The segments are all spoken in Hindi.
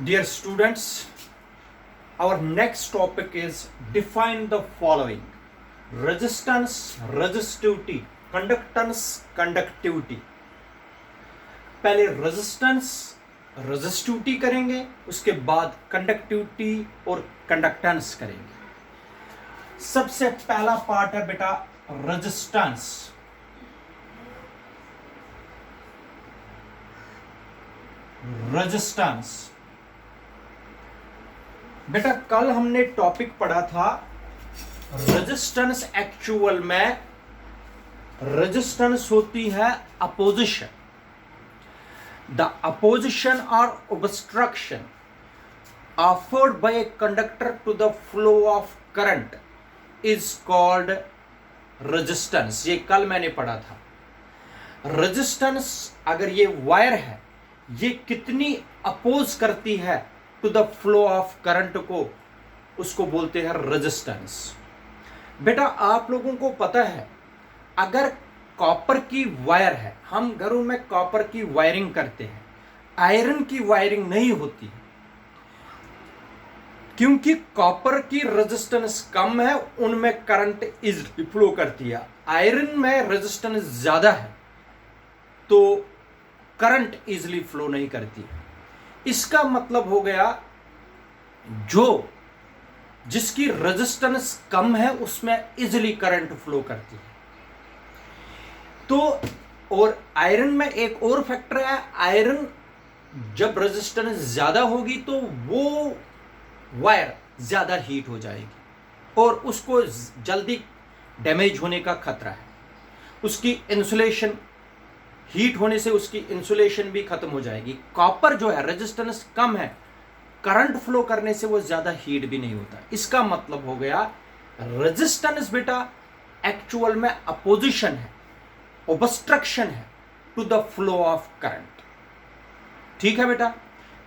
Dear students, our next topic is define the following: resistance, resistivity, conductance, conductivity. पहले रेजिस्टेंस रेजिस्टिविटी करेंगे, उसके बाद कंडक्टिविटी और कंडक्टेंस करेंगे। सबसे पहला पार्ट है बेटा रेजिस्टेंस। रेजिस्टेंस बेटा कल हमने टॉपिक पढ़ा था रेजिस्टेंस। एक्चुअल में रेजिस्टेंस होती है अपोजिशन। द अपोजिशन और obstruction offered by a conductor to the flow of current is called resistance. ये कल मैंने पढ़ा था। रेजिस्टेंस अगर ये वायर है, ये कितनी अपोज करती है to the flow of current को, उसको बोलते हैं रेजिस्टेंस। बेटा आप लोगों को पता है, अगर कॉपर की वायर है, हम घरों में कॉपर की वायरिंग करते हैं, आयरन की वायरिंग नहीं होती है, क्योंकि कॉपर की रेजिस्टेंस कम है, उनमें करंट इजीली फ्लो करती है। आयरन में रेजिस्टेंस ज्यादा है तो करंट इजीली फ्लो नहीं करती है। इसका मतलब हो गया जिसकी रेजिस्टेंस कम है उसमें इजीली करंट फ्लो करती है। तो और आयरन में एक और फैक्टर है, आयरन जब रेजिस्टेंस ज्यादा होगी तो वो वायर ज्यादा हीट हो जाएगी और उसको जल्दी डैमेज होने का खतरा है। उसकी इंसुलेशन, हीट होने से उसकी इंसुलेशन भी खत्म हो जाएगी। कॉपर जो है रेजिस्टेंस कम है, करंट फ्लो करने से वो ज्यादा हीट भी नहीं होता। इसका मतलब हो गया रेजिस्टेंस बेटा एक्चुअल में अपोजिशन है, ऑब्स्ट्रक्शन है to the flow of current. ठीक है बेटा।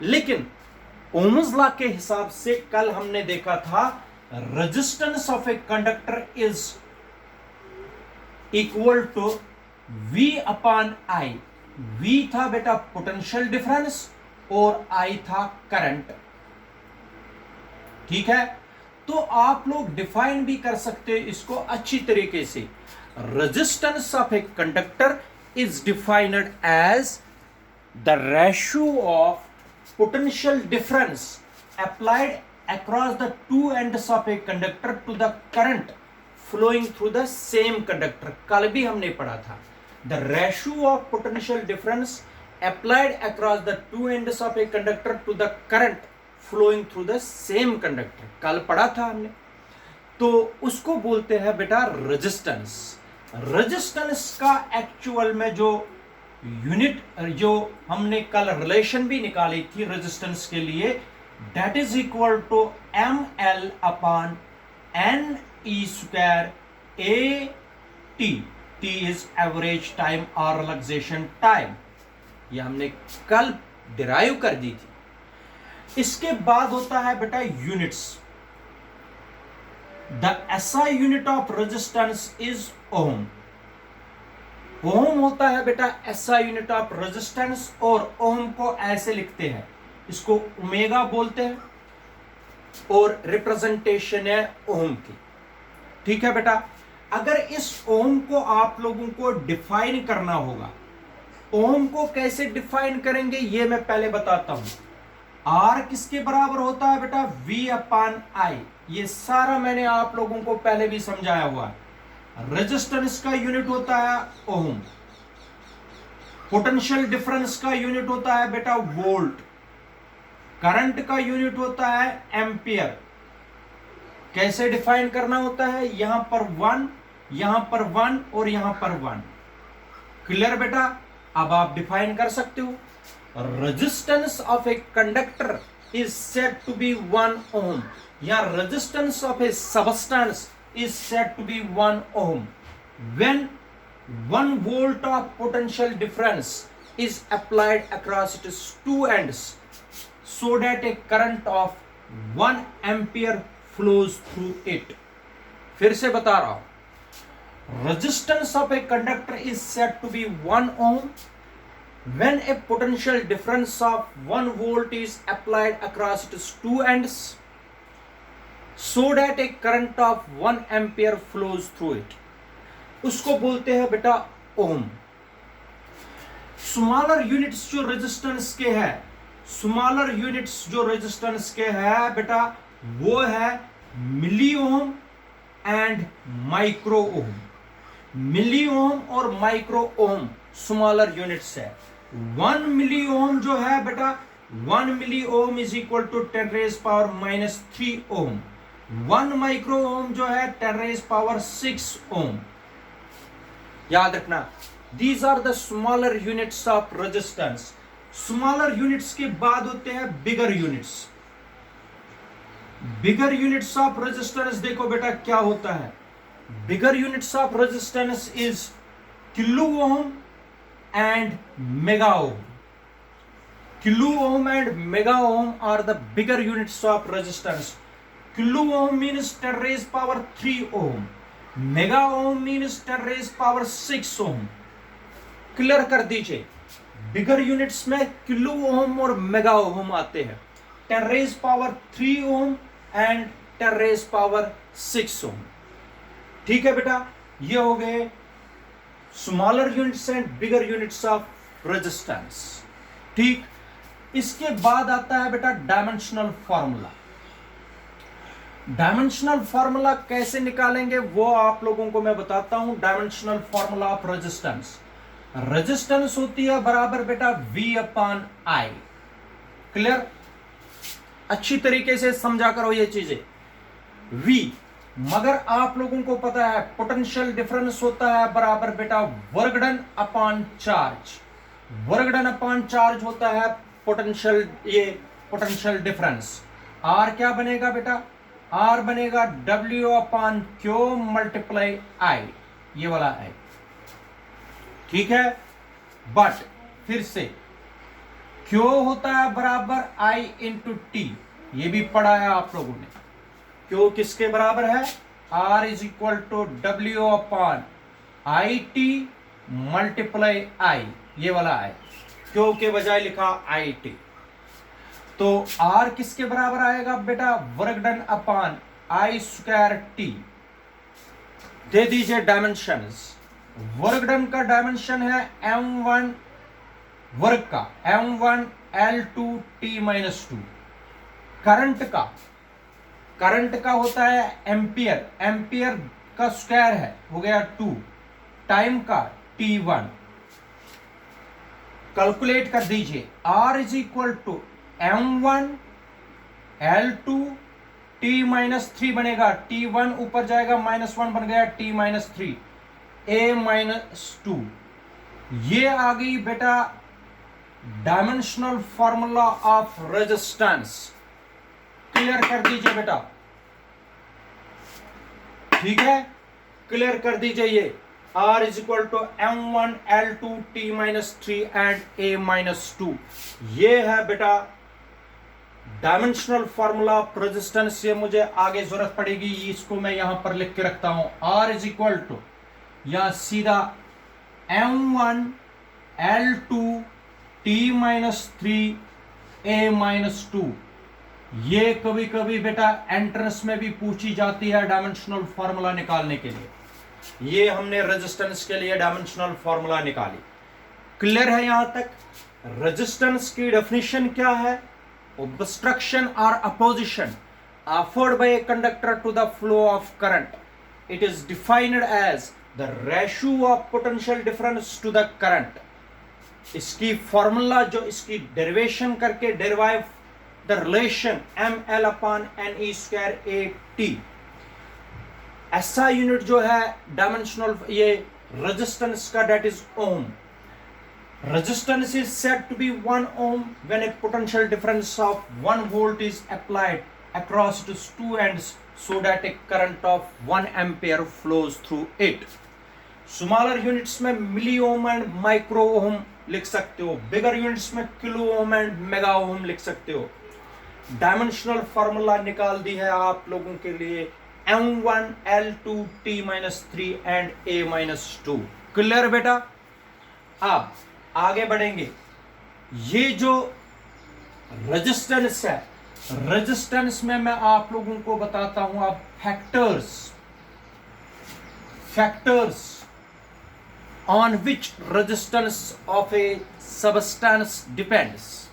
लेकिन ओम्स लॉ के हिसाब से कल हमने देखा था resistance of a conductor is equal to V upon I। V था बेटा पोटेंशियल डिफरेंस और I था करंट। ठीक है। तो आप लोग डिफाइन भी कर सकते हैं इसको अच्छी तरीके से। Resistance of a conductor is defined as the ratio of potential difference applied across the two ends of a conductor to the current flowing through the same conductor. कल भी हमने पढ़ा था the ratio of potential difference applied across the two ends of a conductor to the current flowing through the same conductor। कल पढ़ा था हमने। तो उसको बोलते हैं बेटा रेजिस्टेंस। रेजिस्टेंस का एक्चुअल में जो यूनिट, जो हमने कल रिलेशन भी निकाली थी रेजिस्टेंस के लिए, that is equal to ML upon NE² AT। T is average time or relaxation time। ये हमने कल डिराइव कर दी थी। इसके बाद होता है बेटा units. The SI unit of resistance is ohm. Ohm होता है बेटा SI यूनिट ऑफ रेजिस्टेंस, और ओम को ऐसे लिखते हैं, इसको ओमेगा बोलते हैं और रिप्रेजेंटेशन है ओम की। ठीक है बेटा। अगर इस ओम को आप लोगों को डिफाइन करना होगा, ओम को कैसे डिफाइन करेंगे ये मैं पहले बताता हूं। आर किसके बराबर होता है बेटा? V upon I। ये सारा मैंने आप लोगों को पहले भी समझाया हुआ है। रेजिस्टेंस का यूनिट होता है ओम, पोटेंशियल डिफरेंस का यूनिट होता है बेटा वोल्ट, करंट का यूनिट होता है एम्पियर। कैसे डिफाइन करना होता है? यहां पर 1, यहां पर 1 और यहां पर 1। क्लियर बेटा? अब आप डिफाइन कर सकते हो। Resistance of a conductor is said to be 1 ohm, या resistance of a substance is said to be 1 ohm when 1 volt of potential difference is applied across its two ends so that a current of 1 ampere flows through it। फिर से बता रहा हूं, resistance of a conductor is said to be 1 ohm when a potential difference of 1 volt is applied across its two ends so that a current of 1 ampere flows through it, उसको बोलते हैं बेटा ओम। स्मॉलर यूनिट्स जो रेजिस्टेंस के है, स्मॉलर यूनिट्स जो रेजिस्टेंस के है बेटा, वो है मिली ओम एंड माइक्रो ओम। मिली ओम और माइक्रो ओम स्मॉलर यूनिट्स है। 1 मिली ओम जो है बेटा, 1 milli ohm is equal to 10⁻³ ohm. 1 micro ohm जो है 10⁻⁶ ओम। याद रखना, these are the smaller units of resistance. Smaller units के बाद होते हैं bigger units. Bigger units of resistance देखो बेटा क्या होता है। Bigger units of resistance is kilo ohm and mega ohm. Kilo ohm and mega ohm are the bigger units of resistance. Kilo ohm means 10⁻³ Om, mega ohm means 10⁻⁶ Om. Clear कर दीजिए, बिगर यूनिट्स में किलो ओम और मेगा ओम आते हैं, 10⁻³ ओम एंड 10⁻⁶ ओम। ठीक है बेटा, ये हो गए smaller units and bigger units of resistance. ठीक, इसके बाद आता है बेटा डायमेंशनल फॉर्मूला। डायमेंशनल फॉर्मूला कैसे निकालेंगे वो आप लोगों को मैं बताता हूं। Dimensional formula of resistance, resistance होती है बराबर बेटा V/I। क्लियर, अच्छी तरीके से समझा करो ये चीजें। V, मगर आप लोगों को पता है पोटेंशियल डिफरेंस होता है बराबर बेटा work done upon charge. Work done upon charge होता है पोटेंशियल, ये पोटेंशियल डिफरेंस। R क्या बनेगा बेटा, R बनेगा W/Q मल्टीप्लाई I, ये वाला I। ठीक है, बट फिर से Q होता है बराबर I इंटू T, ये भी पढ़ा है आप लोगों ने। Q किसके बराबर है, R is equal to W/IT multiply I, ये वाला I। Q के बजाय लिखा IT, तो R किसके बराबर आएगा बेटा, वर्क डन अपॉन I²T। दे दीजिए डायमेंशंस। वर्क डन का डायमेंशन है M1 वर्क का, M1 L2 T-2। करंट का होता है एम्पियर, एम्पियर का स्क्वायर है, हो गया 2। टाइम का T1। कैलकुलेट कर दीजिए, R is equal to M1 L2 T-3 बनेगा, T1 ऊपर जाएगा -1 बन गया T-3 A-2। ये आ गई बेटा dimensional formula of resistance. Clear कर दीजिए बेटा, ठीक है, क्लियर कर दीजिए। ये R is equal to M1 L2 T-3 and A-2, ये है बेटा डायमेंशनल फॉर्मूला ऑफ रेजिस्टेंस। ये मुझे आगे जरूरत पड़ेगी, इसको मैं यहां पर लिख के रखता हूं। R इज इक्वल टू या सीधा M1 L2 T-3 A-2। ये कभी कभी बेटा एंट्रेंस में भी पूछी जाती है डायमेंशनल फॉर्मूला निकालने के लिए। ये हमने रेजिस्टेंस के लिए डायमेंशनल फॉर्मूला निकाली। क्लियर है यहां तक? रेजिस्टेंस की डेफिनेशन क्या है? obstruction or opposition offered by a conductor to the flow of current. It is defined as the ratio of potential difference to the current. इसकी फॉर्मूला जो इसकी डेरिवेशन करके डेरिवाइव द रिलेशन mL/ne²AT। ऐसा यूनिट जो है डायमेंशनल ये रेजिस्टेंस का, that is ohm. Resistance is said to be 1 ohm when a potential difference of 1 volt is applied across its two ends so that a current of 1 ampere flows through it. Smaller units में मिली ओम एंड माइक्रो ओम लिख सकते हो, बिगर यूनिट्स में किलो ओम एंड मेगा ओम लिख सकते हो। डायमेंशनल फॉर्मूला निकाल दी है आप लोगों के लिए M1 L2 T-3 and A-2। Clear बेटा? अब आगे बढ़ेंगे। ये जो रेजिस्टेंस है, रेजिस्टेंस में मैं आप लोगों को बताता हूं अब factors on which resistance of a substance depends.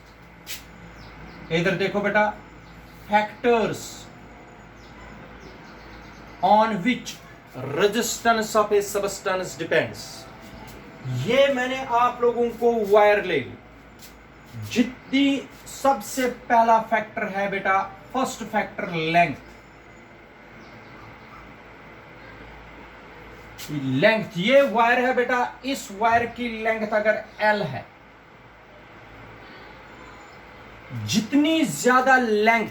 इधर देखो बेटा, factors on which resistance of a substance depends. ये मैंने आप लोगों को वायर ले ली। जितनी सबसे पहला फैक्टर है बेटा, फर्स्ट फैक्टर लेंथ। लेंथ, ये वायर है बेटा, इस वायर की लेंथ अगर L है, जितनी ज्यादा लेंथ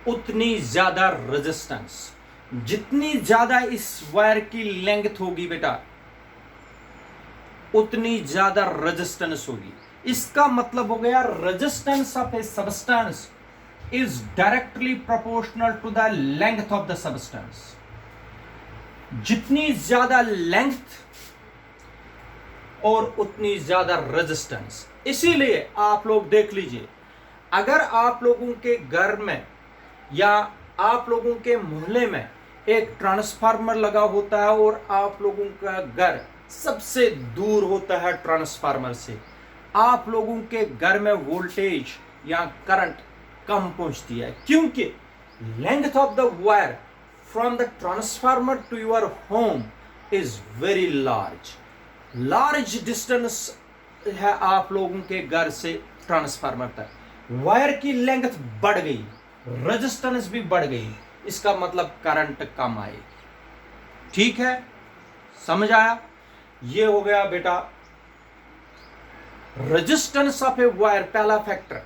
उतनी ज्यादा रेजिस्टेंस। जितनी ज्यादा इस वायर की लेंथ होगी बेटा, उतनी ज्यादा रेजिस्टेंस होगी। इसका मतलब हो गया resistance of a substance is directly proportional to the length of the substance. जितनी ज्यादा लेंथ और उतनी ज्यादा रेजिस्टेंस। इसीलिए आप लोग देख लीजिए, अगर आप लोगों के घर में या आप लोगों के मोहल्ले में एक ट्रांसफार्मर लगा होता है और आप लोगों का घर सबसे दूर होता है ट्रांसफार्मर से, आप लोगों के घर में वोल्टेज या करंट कम पहुंचती है, क्योंकि length of the wire from the transformer to your home is very large distance है आप लोगों के घर से ट्रांसफार्मर तक। वायर की लेंथ बढ़ गई, रेजिस्टेंस भी बढ़ गई, इसका मतलब करंट कम आएगी। ठीक है, समझ आया? ये हो गया बेटा रेजिस्टेंस ऑफ ए वायर। पहला factor,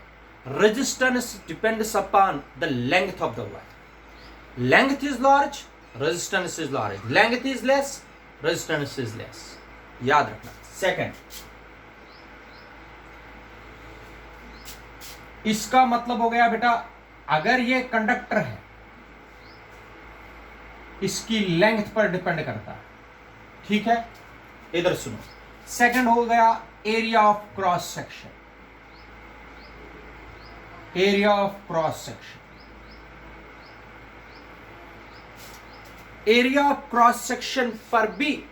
resistance depends upon the length of the wire. Length is large, resistance is large. Length is less, resistance is less. याद रखना। सेकंड, इसका मतलब हो गया बेटा, अगर ये कंडक्टर है, इसकी लेंथ पर डिपेंड करता है। ठीक है, इधर सुनो। सेकंड हो गया area of cross section. Area of cross section, area of cross section पर भी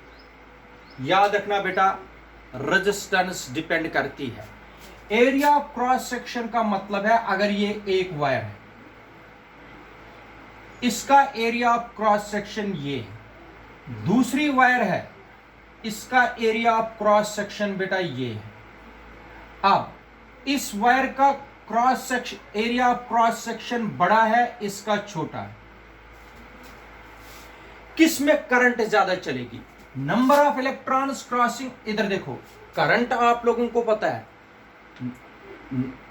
याद रखना बेटा, रेजिस्टेंस डिपेंड करती है। एरिया ऑफ क्रॉस सेक्शन का मतलब है, अगर ये एक वायर है, इसका एरिया ऑफ क्रॉस सेक्शन ये है। दूसरी वायर है, इसका एरिया ऑफ क्रॉस सेक्शन बेटा ये है। अब इस वायर का cross section, area of cross section बड़ा है, इसका छोटा है। किस में करंट ज्यादा चलेगी? Number of electrons crossing. इधर देखो, करंट आप लोगों को पता है,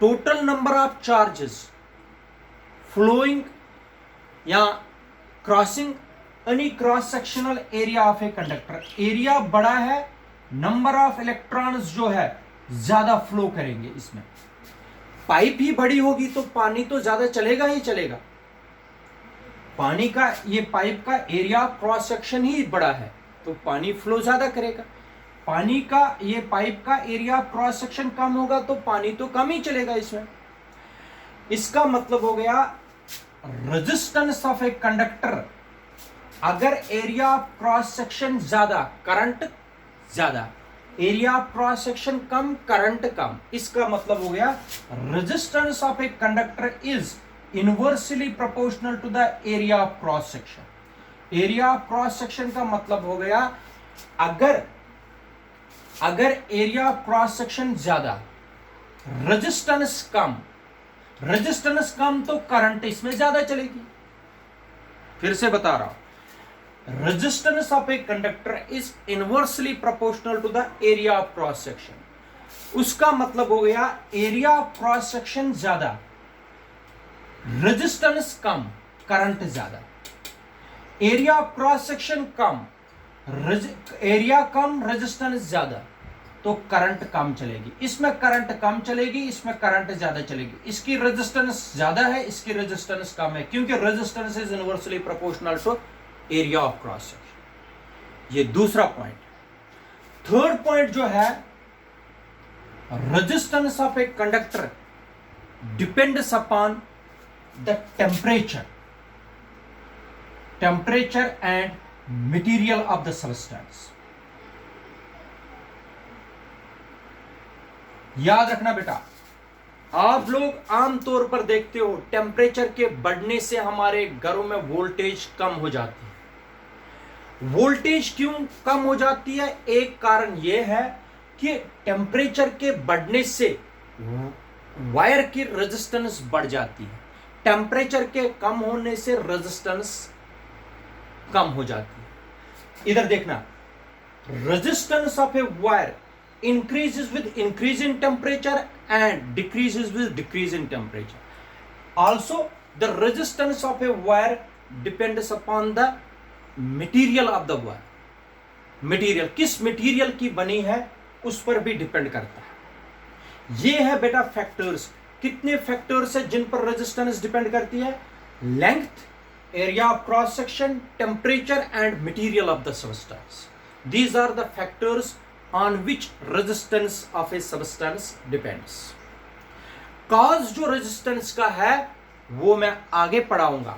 total number of charges flowing या crossing any cross sectional area of a conductor. Area बड़ा है, नंबर ऑफ इलेक्ट्रॉन्स जो है ज्यादा फ्लो करेंगे इसमें। पाइप ही बड़ी होगी तो पानी तो ज्यादा चलेगा ही चलेगा। पानी का, ये पाइप का एरिया क्रॉस सेक्शन ही बड़ा है तो पानी फ्लो ज्यादा करेगा। पानी का, ये पाइप का एरिया क्रॉस सेक्शन कम होगा तो पानी तो कम ही चलेगा इसमें। इसका मतलब हो गया रेजिस्टेंस ऑफ ए कंडक्टर, अगर एरिया क्रॉस सेक्शन ज्यादा, करंट ज्यादा, एरिया क्रॉस सेक्शन कम, करंट कम, इसका मतलब हो गया resistance of a conductor is inversely proportional to the area of cross section. Area of cross section का मतलब हो गया, अगर एरिया ऑफ क्रॉस सेक्शन ज्यादा, रेजिस्टेंस कम, रेजिस्टेंस कम तो करंट इसमें ज्यादा चलेगी। फिर से बता रहा हूं, resistance of a conductor is inversely proportional to the area of cross section. उसका मतलब हो गया एरिया ऑफ क्रॉस सेक्शन ज्यादा, रेजिस्टेंस कम, करंट ज्यादा। एरिया ऑफ क्रॉस सेक्शन कम, एरिया कम, रेजिस्टेंस ज्यादा, तो करंट कम चलेगी। इसमें करंट कम चलेगी, इसमें करंट ज्यादा चलेगी। इसकी रेजिस्टेंस ज्यादा है, इसकी रेजिस्टेंस कम है, क्योंकि resistance is inversely proportional to area of cross section. ये दूसरा पॉइंट। थर्ड पॉइंट जो है, resistance of a conductor depends upon the temperature and material of the substance. याद रखना बेटा, आप लोग आमतौर पर देखते हो टेम्परेचर के बढ़ने से हमारे घरों में वोल्टेज कम हो जाती है। वोल्टेज क्यों कम हो जाती है? एक कारण यह है कि टेम्परेचर के बढ़ने से वायर की रेजिस्टेंस बढ़ जाती है। टेम्परेचर के कम होने से रेजिस्टेंस कम हो जाती है। इधर देखना, resistance of a wire increases with increase in temperature and decreases with decrease in temperature. Also, the resistance of a wire depends upon the material of the wire. Material किस material की बनी है उस पर भी डिपेंड करता है। ये है बेटा फैक्टर्स। कितने फैक्टर्स है जिन पर रेजिस्टेंस डिपेंड करती है? Length, area of cross section, temperature and material of the substance. These are the factors on which resistance of a substance depends. Cause जो रेजिस्टेंस का है वो मैं आगे पढ़ाऊंगा,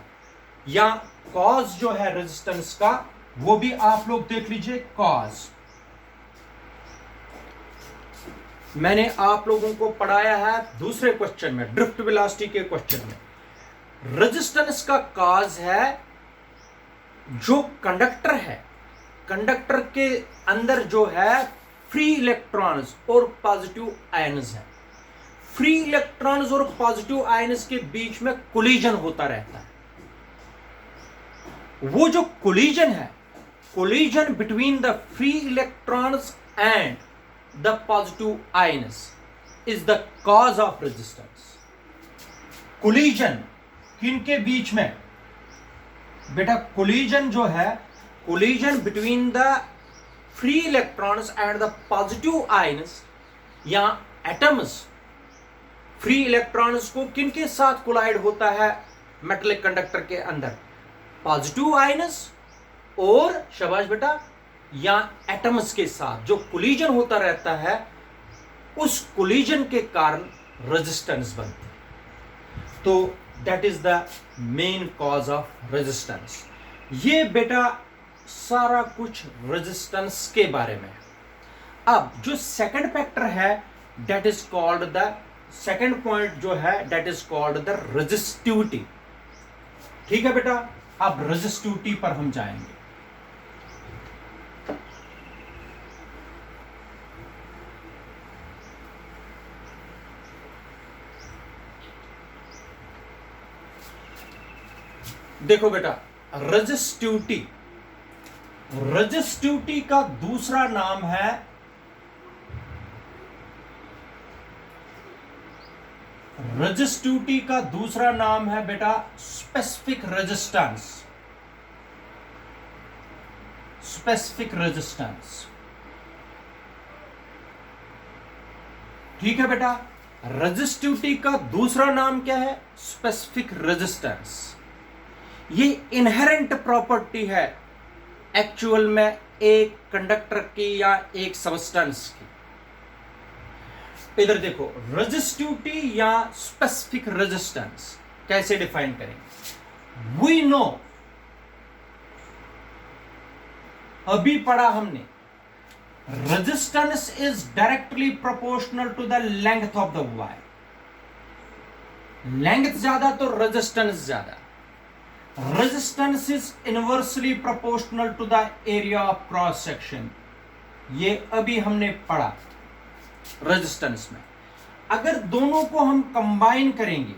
या कॉज जो है रेजिस्टेंस का वो भी आप लोग देख लीजिए। कॉज मैंने आप लोगों को पढ़ाया है दूसरे क्वेश्चन में, ड्रिफ्ट वेलोसिटी के क्वेश्चन में। रेजिस्टेंस का कॉज है जो कंडक्टर है, कंडक्टर के अंदर जो है फ्री इलेक्ट्रॉन्स और पॉजिटिव आयन्स है। फ्री इलेक्ट्रॉन्स और पॉजिटिव आयन्स के बीच में कोलिजन होता रहता है। वो जो कोलिजन है, collision between the free electrons and the positive ions is the cause of resistance. Collision किनके बीच में बेटा? कोलिजन जो है, collision between the free electrons and the positive ions या एटम्स। फ्री इलेक्ट्रॉन्स को किनके साथ कोलाइड होता है मेटलिक कंडक्टर के अंदर? पॉजिटिव आयन्स और शाबाश बेटा या एटम्स के साथ जो कोलिजन होता रहता है, उस कोलिजन के कारण रेजिस्टेंस बनती है। तो that is the main cause of resistance. ये बेटा सारा कुछ रेजिस्टेंस के बारे में। अब जो सेकंड फैक्टर है that is called the, second point जो है that is called the resistivity. ठीक है बेटा, अब रेजिस्टिविटी पर हम जाएंगे। देखो बेटा, रेजिस्टिविटी, रेजिस्टिविटी का दूसरा नाम है रेजिस्टिविटी का दूसरा नाम है बेटा स्पेसिफिक रेजिस्टेंस। स्पेसिफिक रेजिस्टेंस, ठीक है बेटा। रेजिस्टिविटी का दूसरा नाम क्या है? Specific resistance. ये इनहेरेंट प्रॉपर्टी है एक्चुअल में एक कंडक्टर की या एक सब्सटेंस की। इधर देखो, रेजिस्टिविटी या स्पेसिफिक रेजिस्टेंस कैसे डिफाइन करेंगे? वी नो, अभी पढ़ा हमने, resistance is directly proportional to the length of the wire. Length ज्यादा तो रेजिस्टेंस ज्यादा। Resistance is inversely proportional to the area of cross section. ये अभी हमने पढ़ा रेजिस्टेंस में। अगर दोनों को हम कंबाइन करेंगे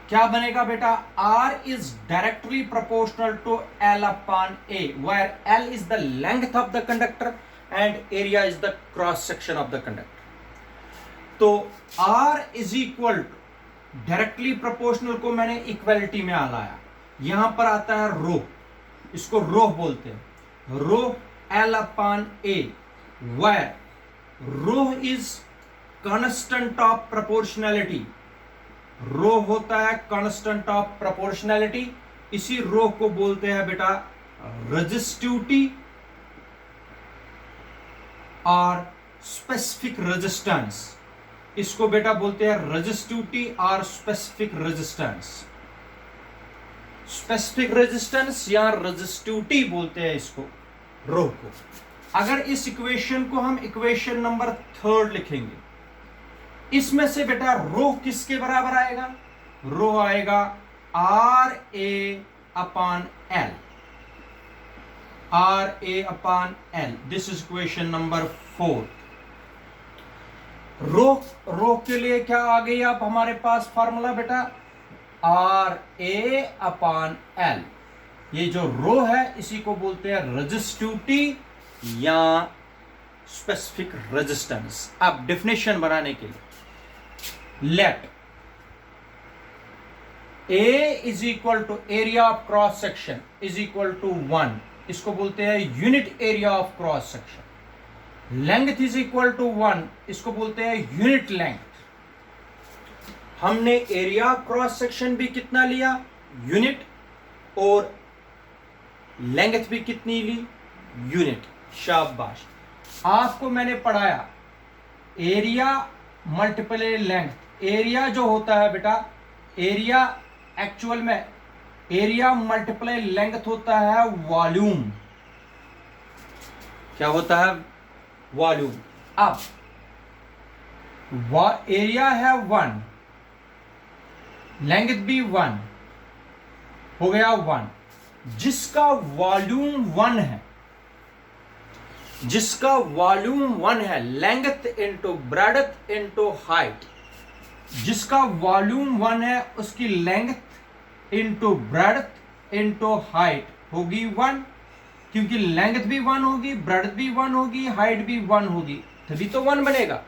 क्या बनेगा बेटा? R is directly proportional to L upon A, where L is the length of the conductor and area is the cross section of the conductor. तो R is equal to, directly proportional को मैंने इक्वलिटी में लाया, यहां पर आता है रो, इसको रो बोलते हैं, rho L upon A, where rho is constant of proportionality. Rho होता है कांस्टेंट ऑफ प्रोपोर्शनैलिटी, इसी रो को बोलते हैं बेटा रेजिस्टिविटी और स्पेसिफिक रेजिस्टेंस। इसको बेटा बोलते हैं रेजिस्टिविटी और स्पेसिफिक रेजिस्टेंस। स्पेसिफिक रेजिस्टेंस या रेजिस्टिविटी बोलते हैं इसको, रो को। अगर इस इक्वेशन को हम इक्वेशन नंबर 3 लिखेंगे, इसमें से बेटा रो किसके बराबर आएगा? रो आएगा R A upon L, R A upon L. This is equation number 4। Rho के लिए क्या आ गई अब हमारे पास फॉर्मूला बेटा? R A upon L. ये जो रो है इसी को बोलते हैं रेजिस्टिविटी या स्पेसिफिक रेजिस्टेंस। अब डेफिनेशन बनाने के लिए let A is equal to area of cross section is equal to 1, इसको बोलते हैं unit area of cross section. Length is equal to 1, इसको बोलते हैं यूनिट लेंथ। हमने एरिया ऑफ क्रॉस सेक्शन भी कितना लिया? यूनिट। और लेंथ भी कितनी ली? यूनिट। शाबाश। आपको मैंने पढ़ाया एरिया मल्टीप्लाई लेंथ। एरिया जो होता है बेटा, एरिया एक्चुअल में एरिया मल्टीप्लाई लेंथ होता है वॉल्यूम। क्या होता है? वॉल्यूम। अब एरिया है 1, लेंथ भी 1, हो गया 1। जिसका वॉल्यूम 1 है, जिसका वॉल्यूम 1 है, length into breadth into height, जिसका वॉल्यूम 1 है उसकी length into breadth into height होगी 1, क्योंकि लेंथ भी 1 होगी, ब्रेडथ भी 1 होगी, हाइट भी 1 होगी, तभी तो 1 बनेगा।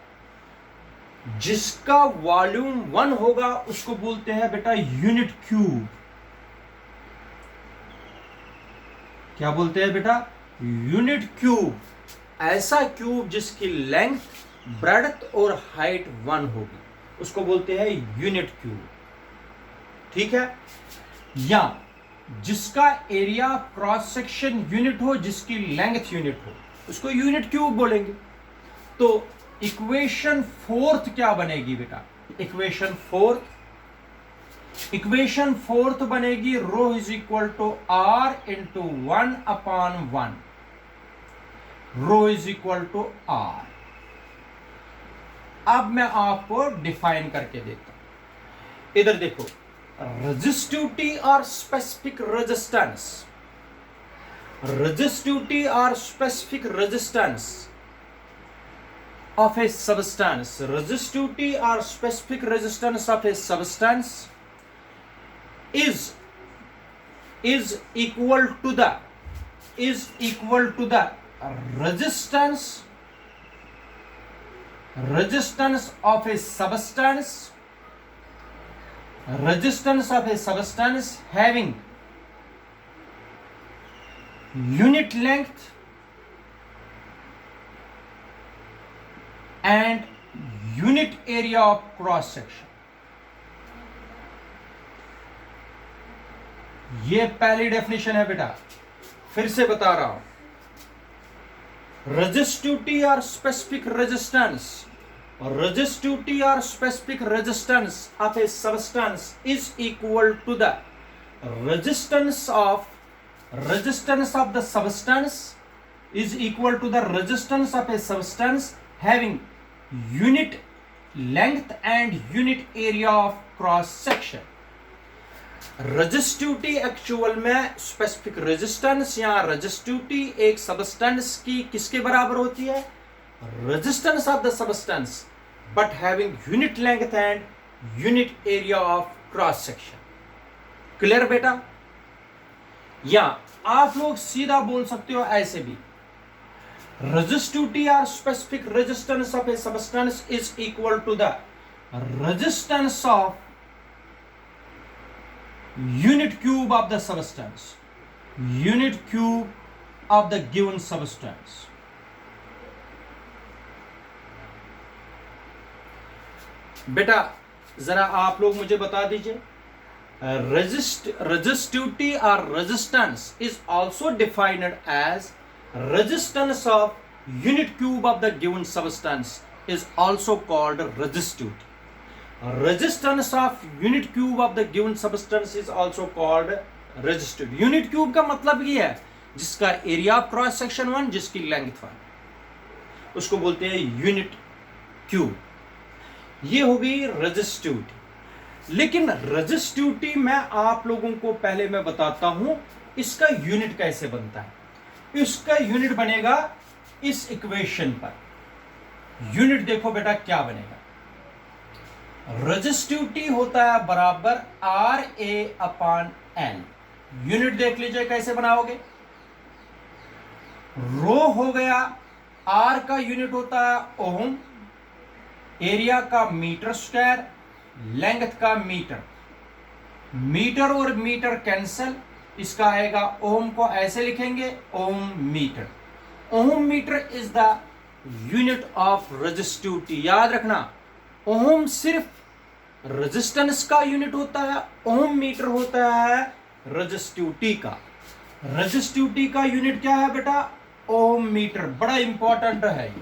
जिसका वॉल्यूम 1 होगा उसको बोलते हैं बेटा यूनिट क्यूब। क्या बोलते हैं बेटा? Unit cube. ऐसा क्यूब जिसकी लेंथ, ब्रेडथ और हाइट 1 होगी उसको बोलते हैं यूनिट क्यूब। ठीक है? या जिसका एरिया क्रॉस सेक्शन यूनिट हो, जिसकी लेंथ यूनिट हो, उसको यूनिट क्यूब बोलेंगे। तो इक्वेशन 4 क्या बनेगी बेटा? इक्वेशन फोर्थ बनेगी rho is equal to R into 1 upon 1। Rho is equal to R. अब मैं आपको डिफाइन करके देता हूं। इधर देखो, रेजिस्टिविटी और स्पेसिफिक रेजिस्टेंस। रेजिस्टिविटी और specific resistance of a substance, resistivity or specific resistance of a substance is equal to the resistance of a substance having unit length and unit area of cross section। ये पहली डेफिनेशन है बेटा, फिर से बता रहा हूं। रेजिस्टिविटी और स्पेसिफिक रेजिस्टेंस, रेजिस्टिविटी और specific resistance of a substance is equal to the resistance of the substance is equal to the resistance of a substance having unit length and unit area of cross section। Resistivity actual में स्पेसिफिक रेजिस्टेंस या रेजिस्टिविटी एक सब्सटेंस की किसके बराबर होती है? Resistance of the substance but having unit length and unit area of cross section. Clear बेटा? या आप लोग सीधा बोल सकते हो ऐसे भी, resistivity or specific resistance of a substance is equal to the resistance of unit cube of the substance, unit cube of the given substance। बेटा जरा आप लोग मुझे बता दीजिए, resistivity or resistance is also defined as resistance of unit cube of the given substance is also called resistivity. Resistance of unit cube of the given substance is also called resistivity. unit cube का मतलब ये है जिसका एरिया ऑफ क्रॉस सेक्शन 1, जिसकी लेंथ 1, उसको बोलते हैं यूनिट क्यूब. ये हो गई रेजिस्टिविटी. लेकिन रेजिस्टिविटी मैं आप लोगों को पहले मैं बताता हूं इसका यूनिट कैसे बनता है. इसका यूनिट बनेगा इस इक्वेशन पर. यूनिट देखो बेटा क्या बनेगा. रेजिस्टिविटी होता है बराबर R A upon N. Unit देख लीजिए कैसे बनाओगे. रो हो गया, आर का यूनिट होता है ओम, एरिया का मीटर स्क्वायर, लेंथ का मीटर. मीटर और मीटर कैंसल, इसका आएगा ओम को ऐसे लिखेंगे ohm metre. Ohm metre is the unit of resistivity. याद रखना ओम सिर्फ रेजिस्टेंस का यूनिट होता है, ओम मीटर होता है रेजिस्टिविटी का. रेजिस्टिविटी का यूनिट क्या है बेटा? ओम मीटर. बड़ा इंपॉर्टेंट है ये.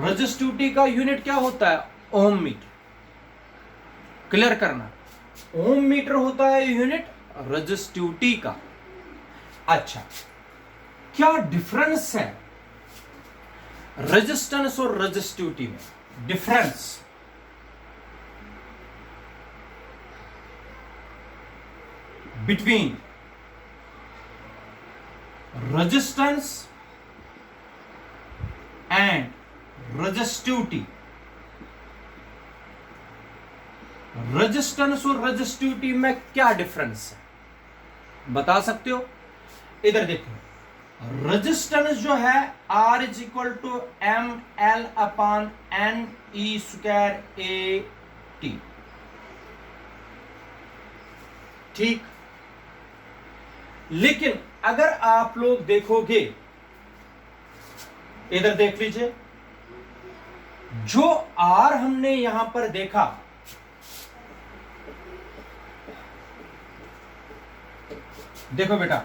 रेजिस्टिविटी का यूनिट क्या होता है? ओम मीटर. क्लियर करना, ओम मीटर होता है यूनिट रेजिस्टिविटी का. अच्छा, क्या डिफरेंस है रेजिस्टेंस और रेजिस्टिविटी में? Difference between resistance and resistivity. Resistance और रेजिस्टिविटी में क्या डिफरेंस है बता सकते हो? इधर देखो, रेजिस्टेंस जो है R is equal to M L upon N E square A T. ठीक. लेकिन अगर आप लोग देखोगे, इधर देख लीजिए, जो R हमने यहां पर देखा, देखो बेटा,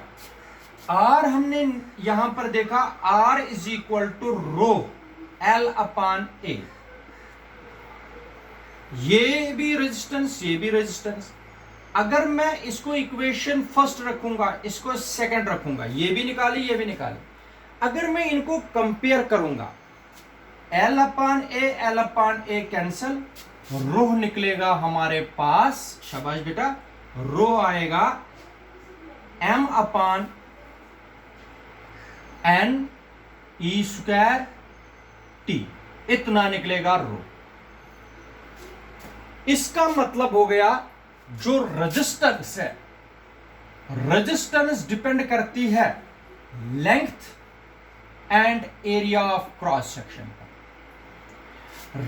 R हमने यहां पर देखा, R is equal to rho L upon A. ये भी रेजिस्टेंस, ये भी रेजिस्टेंस. अगर मैं इसको इक्वेशन फर्स्ट रखूंगा, इसको सेकंड रखूंगा, ये भी निकाली, ये भी निकाली. अगर मैं इनको कंपेयर करूंगा, L upon A cancel, rho निकलेगा हमारे पास. शाबाश बेटा. रो आएगा M upon N E square T. इतना निकलेगा रो. इसका मतलब हो गया जो रेजिस्टेंस है, रेजिस्टेंस डिपेंड करती है length and area of cross section पर.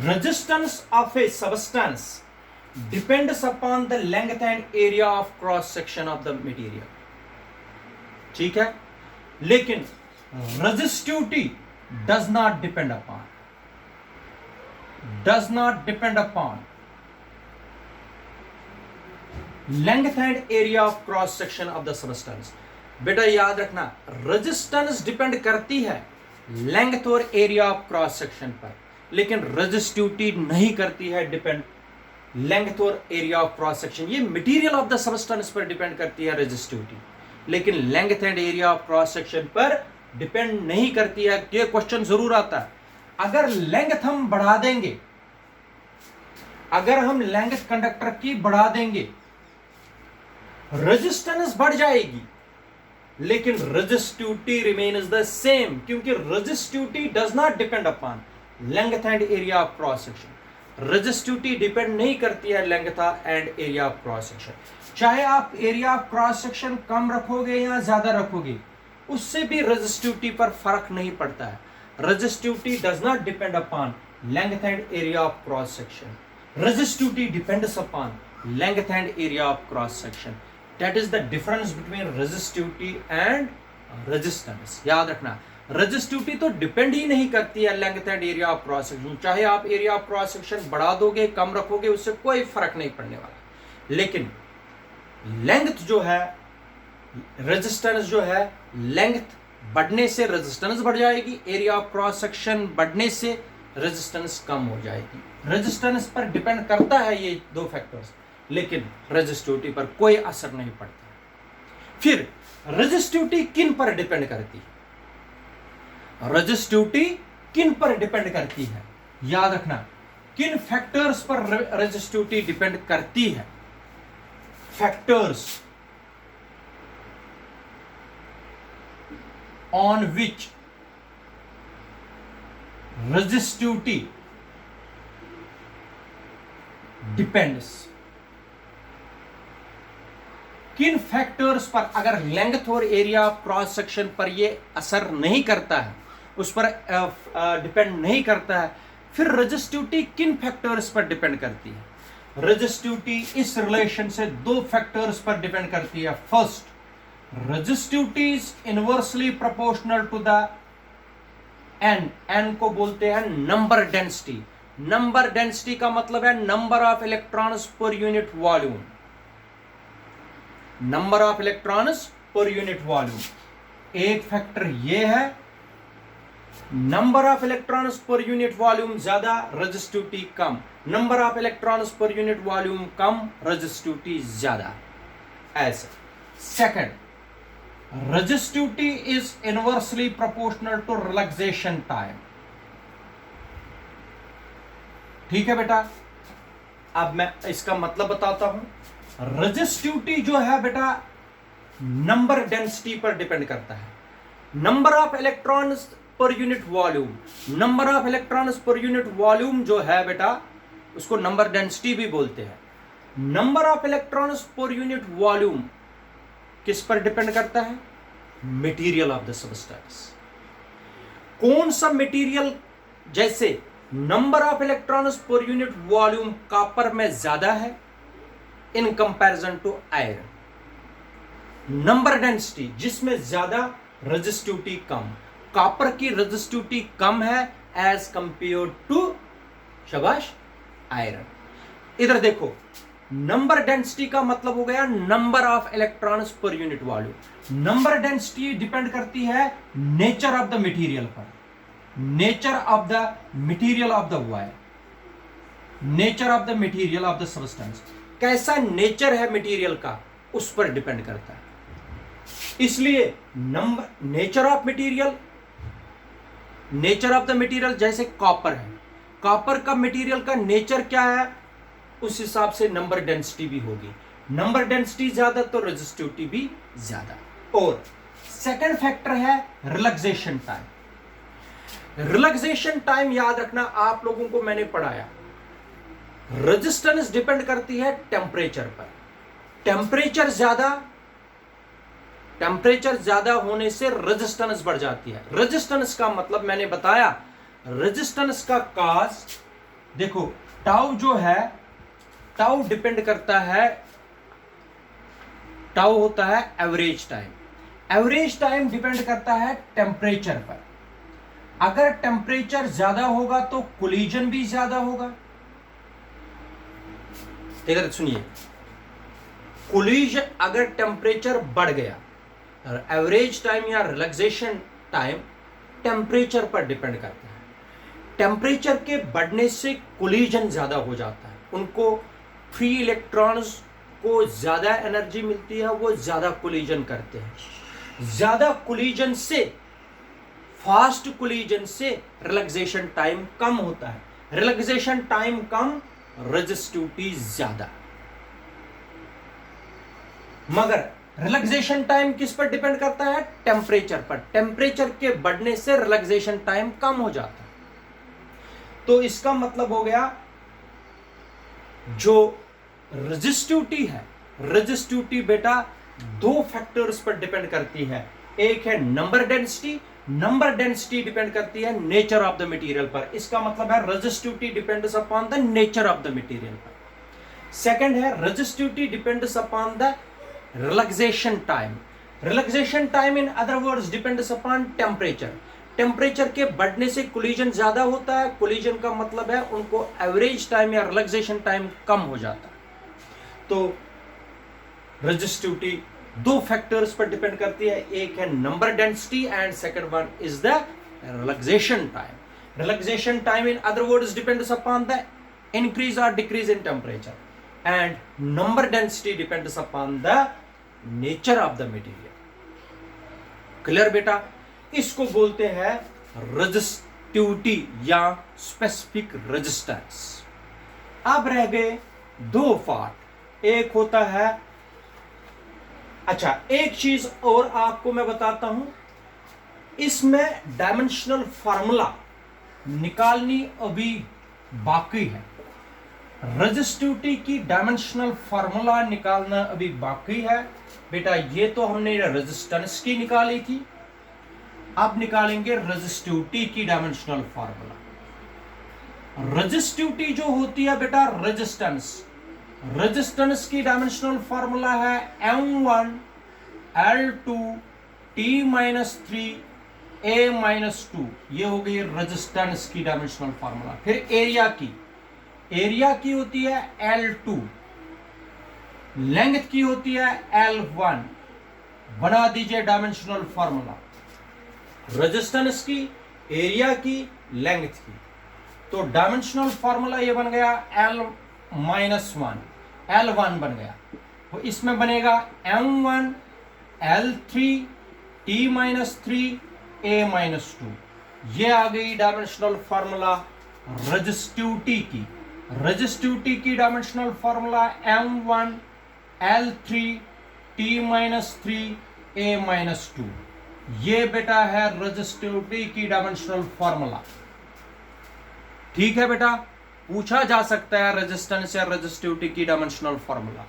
Resistance of a substance depends upon the length and area of cross section of the material. ठीक है. लेकिन resistivity does not depend upon length and area of cross section of the substance. बेटा याद रखना, रेजिस्टेंस डिपेंड करती है लेंथ और एरिया ऑफ क्रॉस सेक्शन पर, लेकिन रेजिस्टिविटी नहीं करती है डिपेंड लेंथ और एरिया ऑफ क्रॉस सेक्शन. ये मटेरियल ऑफ द सबस्टेंस पर डिपेंड करती है रेजिस्टिविटी, लेकिन length and area of cross section पर डिपेंड नहीं करती है. ये क्वेश्चन जरूर आता है. अगर लेंथ हम बढ़ा देंगे, अगर हम लेंथ कंडक्टर की बढ़ा देंगे, रेजिस्टेंस बढ़ जाएगी, लेकिन रेजिस्टिविटी रिमेन्स द सेम, क्योंकि resistivity does not depend upon length and area of cross section. Resistivity depend नहीं करती है length and area of cross section. चाहे आप एरिया ऑफ क्रॉस सेक्शन कम रखोगे या ज्यादा रखोगे, उससे भी रेजिस्टिविटी पर फर्क नहीं पड़ता है. Resistivity does not depend upon length and area of cross section. Resistivity depends upon length and area of cross section. That is the difference between resistivity and resistance. याद रखना, रेजिस्टिविटी तो डिपेंड ही नहीं करती है length and area of cross section. चाहे आप एरिया ऑफ क्रॉस सेक्शन बढ़ा दोगे, कम रखोगे, उससे कोई फर्क नहीं पड़ने वाला. लेकिन लेंथ जो है, रेजिस्टेंस जो है, लेंथ बढ़ने से रेजिस्टेंस बढ़ जाएगी, एरिया ऑफ क्रॉस सेक्शन बढ़ने से रेजिस्टेंस कम हो जाएगी। रेजिस्टेंस पर डिपेंड करता है ये दो फैक्टर्स, लेकिन रेजिस्टिविटी पर कोई असर नहीं पड़ता। फिर रेजिस्टिविटी किन पर डिपेंड करती है? रेजिस्टिविटी किन पर डिपेंड करती है? याद रखना, किन फैक्टर्स पर रेजिस्टिविटी डिपेंड करती है? Factors on which resistivity depends। किन फैक्टर्स पर, अगर लेंथ और एरिया ऑफ क्रॉस सेक्शन पर ये असर नहीं करता है, उस पर डिपेंड नहीं करता है, फिर रेजिस्टिविटी किन फैक्टर्स पर डिपेंड करती है? रेजिस्टिविटी इस रिलेशन से दो फैक्टर्स पर डिपेंड करती है। First, resistivity is inversely proportional to the n को बोलते हैं नंबर डेंसिटी। नंबर डेंसिटी का मतलब है number of electrons per unit volume. Number of electrons per unit volume एक फैक्टर ये है। Number of electrons per unit volume ज्यादा, रेजिस्टिविटी कम। Number of electrons per unit volume कम, रेजिस्टिविटी ज्यादा। ऐसे। Second, resistivity is inversely proportional to relaxation time। ठीक है बेटा, अब मैं इसका मतलब बताता हूं। रेजिस्टिविटी जो है बेटा नंबर डेंसिटी पर डिपेंड करता है। Number of electrons per unit volume, number of electrons per unit volume जो है बेटा उसको नंबर डेंसिटी भी बोलते हैं। Number of electrons per unit volume किस पर डिपेंड करता है? Material of the substance. कौन सा मटेरियल, जैसे number of electrons per unit volume copper में ज्यादा है in comparison to iron. Number density जिसमें ज्यादा, रेजिस्टिविटी कम। कॉपर की रेजिस्टिविटी कम है एज कंपेयर टू शाबाश आयरन। इधर देखो, नंबर डेंसिटी का मतलब हो गया number of electrons per unit volume. Number density depend करती है नेचर ऑफ द मटेरियल पर, nature of the material of the wire, nature of the material of the substance. कैसा नेचर है मटेरियल का उस पर डिपेंड करता है। इसलिए number, nature of material, nature of the material, जैसे कॉपर है, कॉपर का मटेरियल का नेचर क्या है उस हिसाब से नंबर डेंसिटी भी होगी। नंबर डेंसिटी ज्यादा तो रेजिस्टिविटी भी ज्यादा। और सेकंड फैक्टर है रिलैक्सेशन टाइम। रिलैक्सेशन टाइम याद रखना, आप लोगों को मैंने पढ़ाया, रेजिस्टेंस डिपेंड करती है टेम्परेचर पर। टेम्परेचर ज्यादा होने से रेजिस्टेंस बढ़ जाती है। रेजिस्टेंस का मतलब मैंने बताया, रेजिस्टेंस का काज देखो, टाउ जो है, टाउ डिपेंड करता है, टाउ होता है average time. Average time depend करता है टेम्परेचर पर। अगर टेम्परेचर ज्यादा होगा तो कोलिजन भी ज्यादा होगा। ठीक है, सुनिए, कोलिजन, अगर टेम्परेचर बढ़ गया, एवरेज टाइम या रिलैक्सेशन टाइम टेम्परेचर पर डिपेंड करता है। टेम्परेचर के बढ़ने से कोलिजन ज्यादा हो जाता है, उनको फ्री इलेक्ट्रॉन्स को ज्यादा एनर्जी मिलती है, वो ज्यादा कोलिजन करते हैं। ज्यादा कोलिजन से, फास्ट कोलिजन से रिलैक्सेशन टाइम कम होता है। रिलैक्सेशन टाइम कम, रेजिस्टिविटी ज्यादा। मगर रिलैक्सेशन टाइम किस पर डिपेंड करता है? टेम्परेचर पर। टेम्परेचर के बढ़ने से रिलैक्सेशन टाइम कम हो जाता है। तो इसका मतलब हो गया, जो रेजिस्टिविटी है, रेजिस्टिविटी बेटा दो फैक्टर्स पर डिपेंड करती है। एक है number density, number density depend करती है नेचर ऑफ द मटेरियल पर। इसका मतलब है resistivity depends upon the nature of the material पर। सेकंड है resistivity depends upon the relaxation time. Relaxation time in other words depends upon temperature. Temperature के बढ़ने से कोलिजन ज्यादा होता है। कोलिजन का मतलब है उनको एवरेज टाइम या रिलैक्सेशन टाइम कम हो जाता है। तो रजिस्टिविटी दो फैक्टर्स पर डिपेंड करती है, एक है number density and second one is the relaxation time. Relaxation time in other words depends upon the increase or decrease in temperature, and number density depends upon the nature of the material. Clear बेटा? इसको बोलते हैं resistivity या specific resistance. अब रह गए दो पार्ट. एक होता है, अच्छा एक चीज और आपको मैं बताता हूं, इसमें डायमेंशनल फार्मूला निकालनी अभी बाकी है. रजिस्टिविटी की डायमेंशनल फार्मूला निकालना अभी बाकी है बेटा. ये तो हमने रेजिस्टेंस की निकाली थी, अब निकालेंगे रजिस्टिविटी की डायमेंशनल फार्मूला. रजिस्टिविटी जो होती है बेटा, रेजिस्टेंस की डायमेंशनल फार्मूला है M1 L2 T-3 A-2. ये हो गई रेजिस्टेंस की डायमेंशनल फार्मूला. फिर एरिया की होती है L2, लेंथ की होती है L1. बना दीजिए डायमेंशनल फार्मूला रेजिस्टेंस की, एरिया की, लेंथ की. तो डायमेंशनल फार्मूला ये बन गया L-1 बन गया. तो इसमें बनेगा M1 L3 T-3 A-2. ये आ गई डायमेंशनल फार्मूला रजिस्टिविटी की dimensional formula M1 L3 T-3 A-2. ये बेटा है रजिस्टिविटी की डायमेंशनल फार्मूला. ठीक है बेटा, पूछा जा सकता है रेजिस्टेंस या रजिस्टिविटी की डायमेंशनल फार्मूला.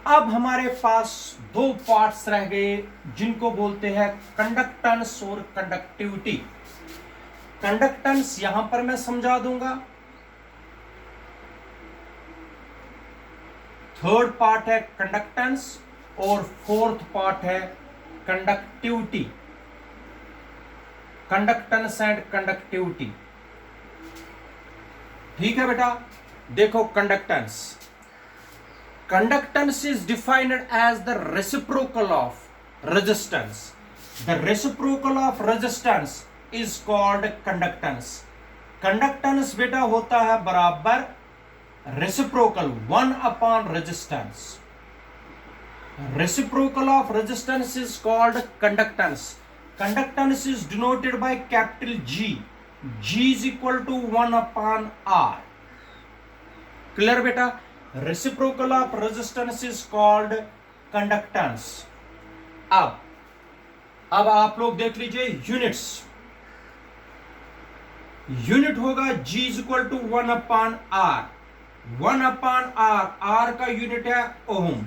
अब हमारे पास दो पार्ट्स रह गए जिनको बोलते हैं कंडक्टेंस और कंडक्टिविटी. कंडक्टेंस यहां पर मैं समझा दूंगा. थर्ड पार्ट है कंडक्टेंस और फोर्थ पार्ट है कंडक्टिविटी. Conductance and conductivity. ठीक है बेटा, देखो Conductance is defined as the reciprocal of resistance. The reciprocal of resistance is called conductance. Conductance बेटा होता है बराबर reciprocal 1 upon resistance. Reciprocal of resistance is called conductance. Conductance is denoted by capital G. G is equal to 1 upon R. Clear बेटा? Reciprocal of resistance is called conductance. अब आप लोग देख लीजिए यूनिट्स. यूनिट होगा G is equal to 1 upon R. 1 upon R. R का यूनिट है ओम.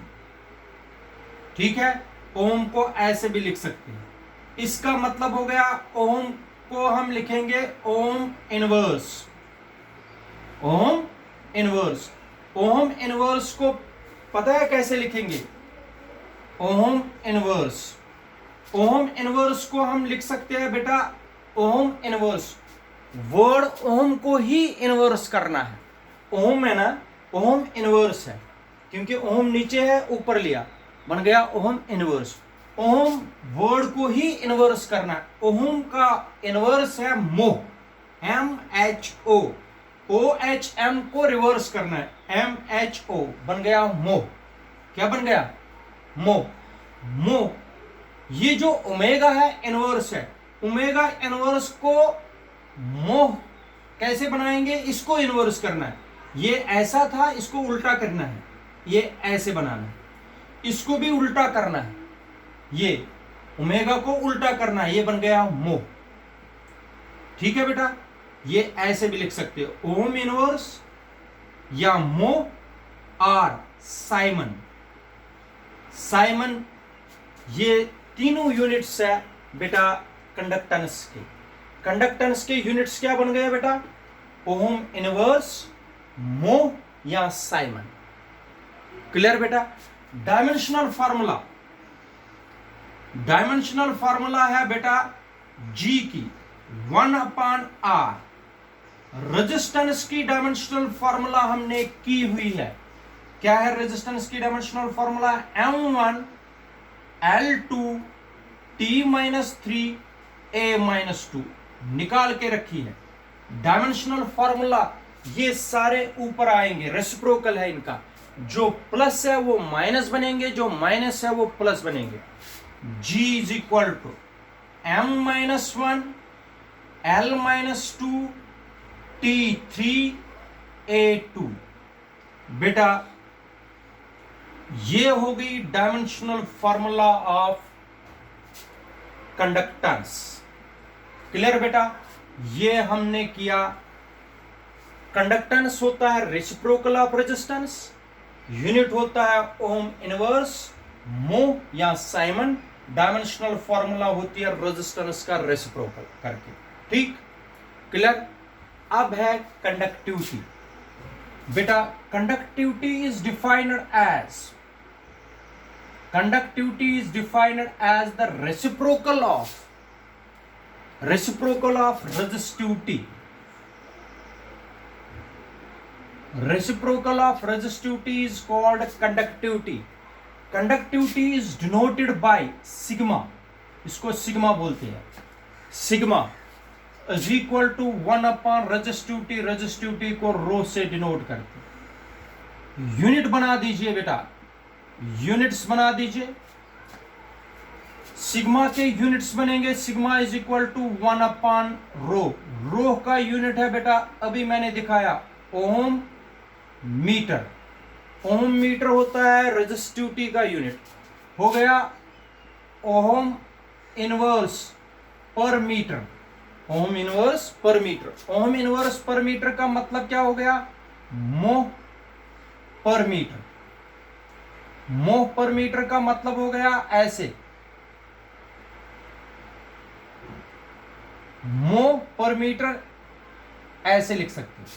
ठीक है, ओम को ऐसे भी लिख सकते हैं. इसका मतलब हो गया ओम को हम लिखेंगे ohm inverse. Ohm inverse. Ohm inverse को पता है कैसे लिखेंगे? Ohm inverse. ओम इनवर्स को हम लिख सकते हैं बेटा ओम इनवर्स. वर्ड ओम को ही इनवर्स करना है. ओम है ना, ओम इनवर्स है क्योंकि ओम नीचे है ऊपर लिया, बन गया ओम इनवर्स. ओम वर्ड को ही इनवर्स करना है. ओम का इनवर्स है मोह, MHO. OHM को रिवर्स करना है, MHO. बन गया मोह. क्या बन गया? मोह. मोह. ये जो ओमेगा है इनवर्स है. ओमेगा इनवर्स को मोह कैसे बनाएंगे? इसको इनवर्स करना है. ये ऐसा था, इसको उल्टा करना है. ये ऐसे बनाना है, इसको भी उल्टा करना है. ये ओमेगा को उल्टा करना है. ये बन गया मोह. ठीक है बेटा, ये ऐसे भी लिख सकते हो ओम इनवर्स या मोह आर साइमन. साइमन ये तीनों यूनिट्स है बेटा कंडक्टेंस के. कंडक्टेंस के यूनिट्स क्या बन गए बेटा? ओम इनवर्स, मोह या साइमन. क्लियर बेटा? Dimensional formula. डायमेंशनल फार्मूला है बेटा G की 1 upon R. रेजिस्टेंस की डायमेंशनल फार्मूला हमने की हुई है क्या है रेजिस्टेंस की dimensional formula? M1 L2 T-3 A-2 निकाल के रखी है। डायमेंशनल फॉर्मूला ये सारे ऊपर आएंगे, रेसिप्रोकल है इनका। जो प्लस है वो माइनस बनेंगे, जो माइनस है वो प्लस बनेंगे। G is equal to M-1 L-2 T3 A2। बेटा ये हो गई dimensional formula of conductance. Clear बेटा? ये हमने किया। कंडक्टेंस होता है रेसिप्रोकल ऑफ रेजिस्टेंस, यूनिट होता है ओम इनवर्स, मो या साइमन, डायमेंशनल फॉर्मूला होती है रेजिस्टेंस का रेसिप्रोकल करके। ठीक? क्लियर? अब है कंडक्टिविटी। बेटा conductivity is defined as the reciprocal of resistivity. Reciprocal of resistivity is called conductivity. Conductivity is denoted by sigma. इसको सिग्मा बोलते हैं। Sigma is equal to 1 resistivity. Resistivity को रो से डिनोट करते हैं। यूनिट बना दीजिए बेटा, यूनिट्स बना दीजिए। सिग्मा के यूनिट्स बनेंगे, सिग्मा इज इक्वल टू 1 रो। रो का यूनिट है बेटा, अभी मैंने दिखाया, ओम मीटर। ओम मीटर होता है रेजिस्टिविटी का यूनिट। हो गया ओम इनवर्स पर मीटर। ओम इनवर्स पर मीटर। ओम इनवर्स पर मीटर का मतलब क्या हो गया? मोह पर मीटर। मोह पर मीटर का मतलब हो गया ऐसे, मोह पर मीटर ऐसे लिख सकते हैं।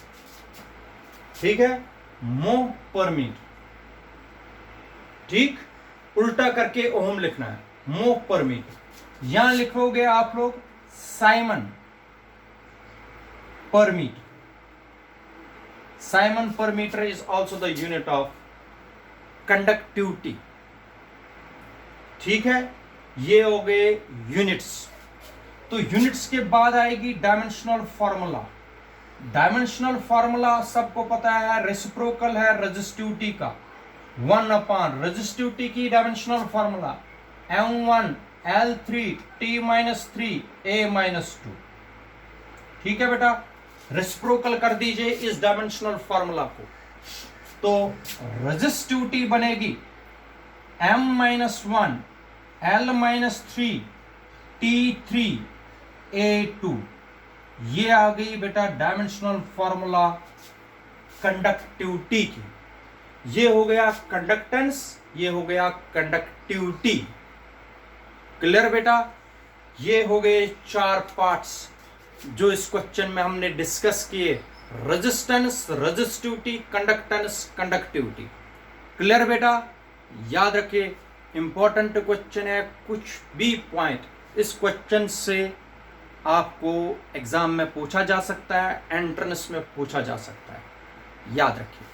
ठीक है? मोह पर मीटर। ठीक? उल्टा करके ओम लिखना है, मोह पर मीटर। यहां लिखोगे आप लोग Simon per meter. Simon per meter is also the unit of conductivity. ठीक है? ये हो गए यूनिट्स। तो यूनिट्स के बाद आएगी डायमेंशनल फॉर्मूला। डायमेंशनल फॉर्मूला सबको पता है, रेसिप्रोकल है रेजिस्टिविटी का। 1 रेजिस्टिविटी की dimensional formula M1 L3 T-3 A-2। ठीक है बेटा? रेसिप्रोकल कर दीजिए इस डायमेंशनल फॉर्मूला को, तो रेजिस्टिविटी बनेगी M-1 L-3 T3 A2। ये आ गई बेटा डायमेंशनल फॉर्मूला कंडक्टिविटी की। ये हो गया कंडक्टेंस, ये हो गया कंडक्टिविटी। क्लियर बेटा? ये हो गए 4 पार्ट्स जो इस क्वेश्चन में हमने डिस्कस किए। Resistance, resistivity, conductance, conductivity. Clear बेटा? याद रखिए, इंपॉर्टेंट क्वेश्चन है। कुछ भी पॉइंट इस क्वेश्चन से आपको एग्जाम में पूछा जा सकता है, एंट्रेंस में पूछा जा सकता है। याद रखिए।